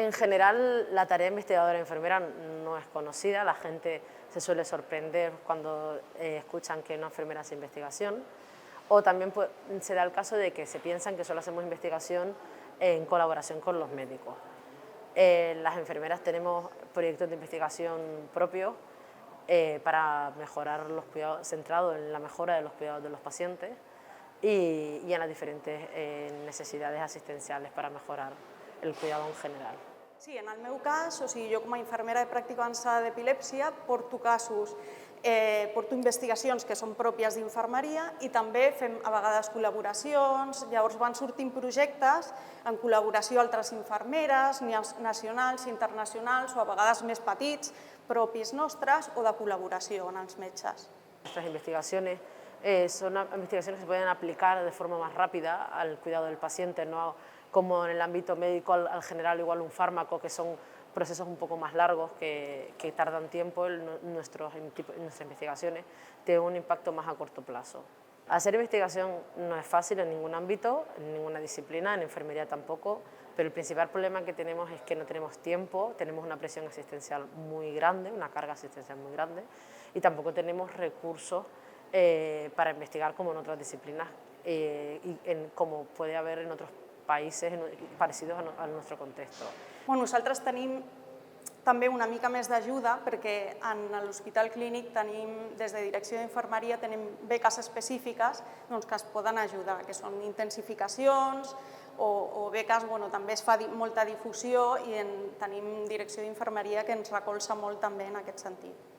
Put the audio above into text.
En general, la tarea investigadora enfermera no es conocida, la gente se suele sorprender cuando escuchan que una enfermera hace investigación, o también se da el caso de que se piensan que solo hacemos investigación en colaboración con los médicos. Las enfermeras tenemos proyectos de investigación propios para mejorar los cuidados, centrado en la mejora de los cuidados de los pacientes y en las diferentes necesidades asistenciales para mejorar el cuidado en general. Sí, en el meu cas, o sigui, jo com a infermera de pràctica avançada d'epilèpsia porto investigacions que són pròpies d'infermeria i també fem a vegades col·laboracions, llavors van sortint projectes en col·laboració amb altres infermeres, nacionals, internacionals o a vegades més petits, propis nostres o de col·laboració en els metges. Nuestras investigaciones son investigaciones que se pueden aplicar de forma más rápida al cuidado del paciente, no como en el ámbito médico al general igual un fármaco, que son procesos un poco más largos que tardan tiempo. Nuestras investigaciones tienen un impacto más a corto plazo. Hacer investigación no es fácil en ningún ámbito, en ninguna disciplina, en enfermería tampoco, pero el principal problema que tenemos es que no tenemos tiempo, tenemos una presión asistencial muy grande, una carga asistencial muy grande, y tampoco tenemos recursos para investigar como en otras disciplinas como puede haber en otros països parecidos a nuestro contexto. Nosaltres tenim també una mica més d'ajuda perquè en l'Hospital Clínic tenim, des de Direcció d'Infermeria, tenim beques específiques que es poden ajudar, que són intensificacions o beques, també es fa molta difusió i tenim Direcció d'Infermeria que ens recolza molt també en aquest sentit.